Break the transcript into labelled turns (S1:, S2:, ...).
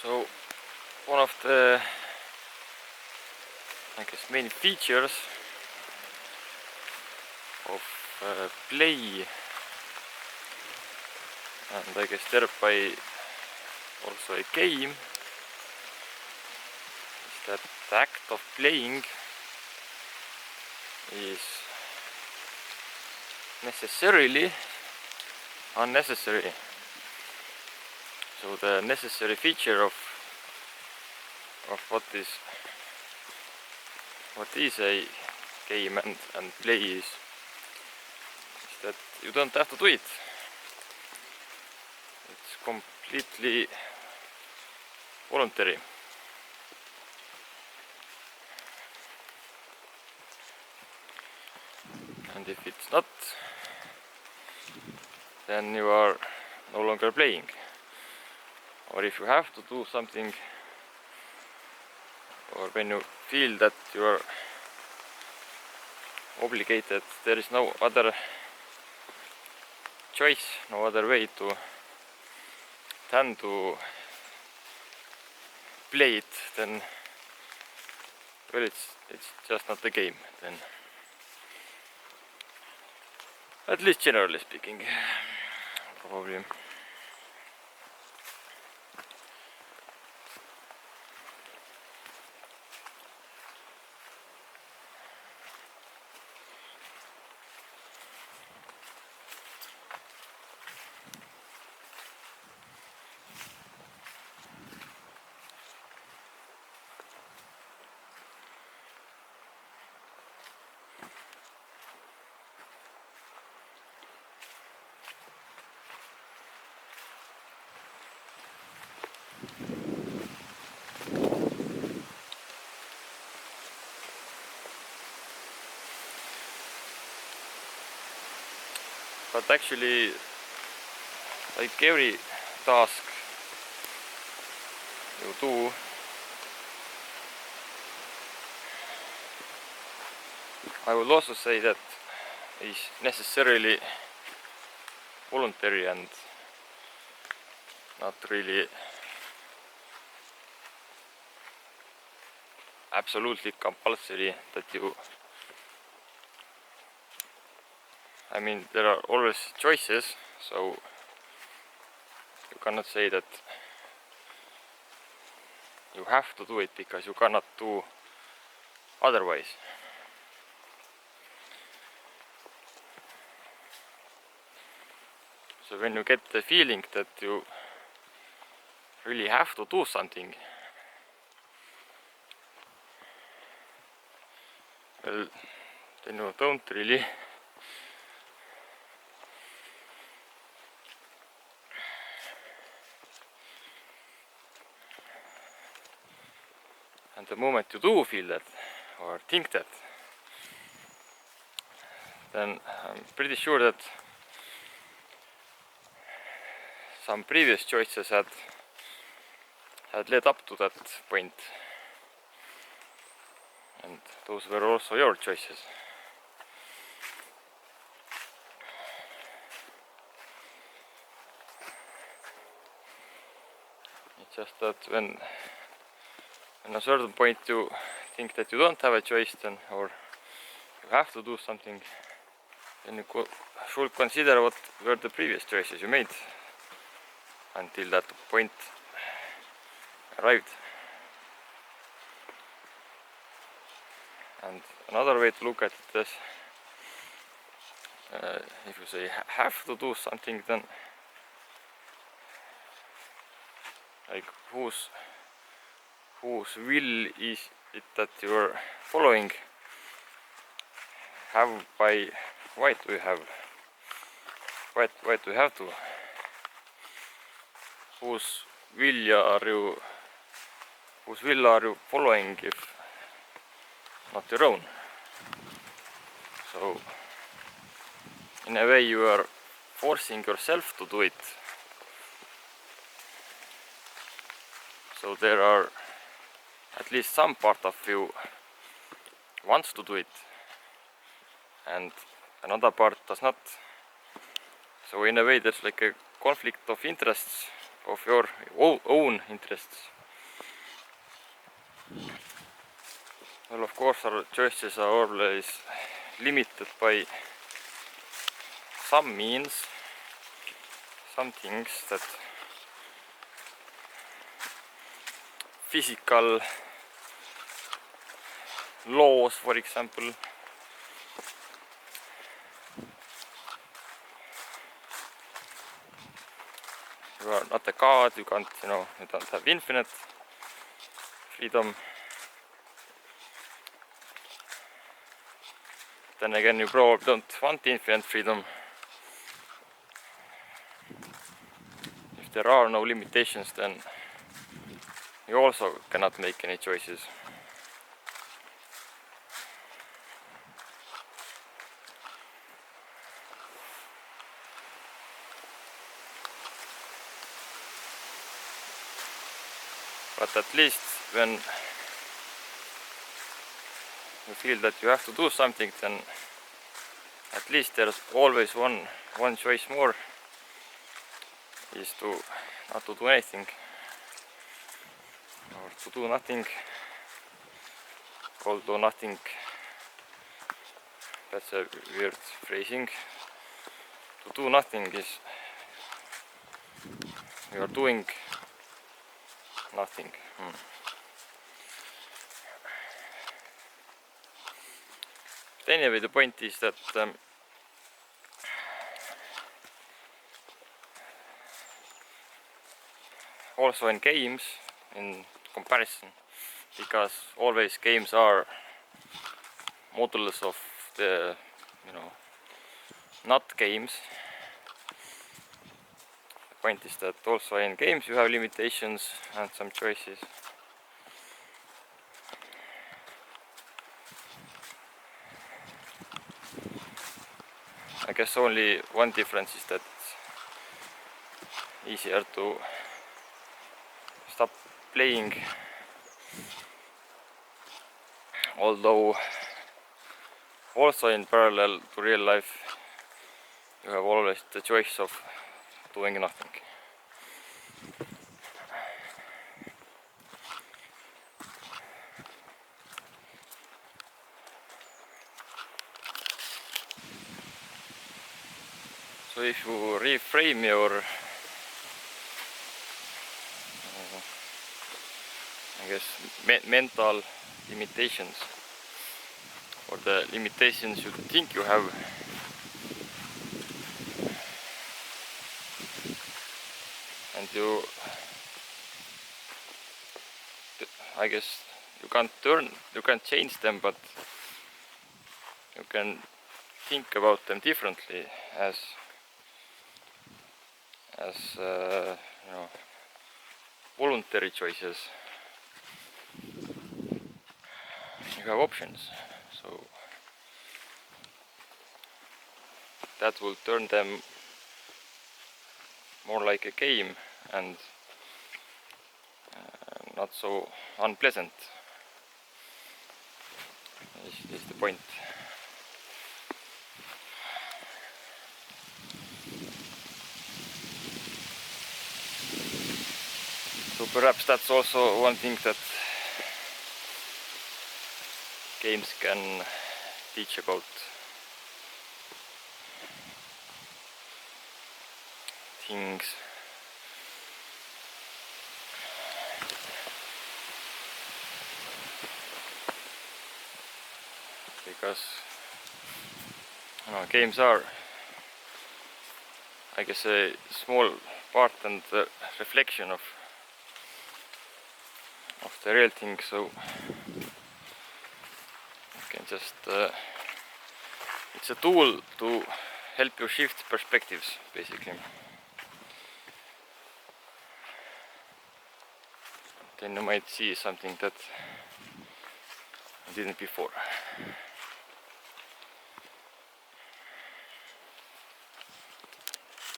S1: So one of the main features of Play, and I guess thereby also a game, is that the act of playing is necessarily unnecessary. So the necessary feature of what is a game and play is that you don't have to do it. It's completely voluntary. And if it's not, then you are no longer playing. Or if you have to do something, or when you feel that you are obligated, there is no other choice, no other way than to play it, then well, it's just not a game then. At least generally speaking, probably. But actually, like every task you do, I will also say that is necessarily voluntary and not really absolutely compulsory that you, I mean, there are always choices, so you cannot say that you have to do it because you cannot do otherwise. So when you get the feeling that you really have to do something, well, then you don't really. And the moment you do feel that or think that, then I'm pretty sure that some previous choices had led up to that point, and those were also your choices. It's just that when at a certain point you think that you don't have a choice, then, or you have to do something, then you should consider what were the previous choices you made until that point arrived. And another way to look at it is, if you say have to do something, then like whose will is it that you are following? Why do you have to? Whose will are you following if not your own? So in a way you are forcing yourself to do it. So there are at least some part of you wants to do it and another part does not. So in a way there's like a conflict of interests, of your own interests. Well, of course our choices are always limited by some means, some things that physical laws, for example. You are not a god, you can't, you don't have infinite freedom. Then again, you probably don't want infinite freedom. If there are no limitations, then you also cannot make any choices. But at least when you feel that you have to do something, then at least there's always one choice more, is to not to do anything, or to do nothing. Although nothing, that's a weird phrasing. To do nothing is you are doing nothing. But anyway, the point is that also in games, in comparison, because always games are models of the not games. The point is that also in games you have limitations and some choices. I guess only one difference is that it's easier to stop playing, although also in parallel to real life you have always the choice of doing nothing. So if you reframe your I guess mental limitations, or the limitations you think you have, and I guess you can't change them, but you can think about them differently as voluntary choices. You have options, so that will turn them more like a game and not so unpleasant, is the point. So perhaps that's also one thing that games can teach about things. Because games are, I guess, a small part and reflection of the real thing, so you can just it's a tool to help you shift perspectives, basically. Then you might see something that I didn't before.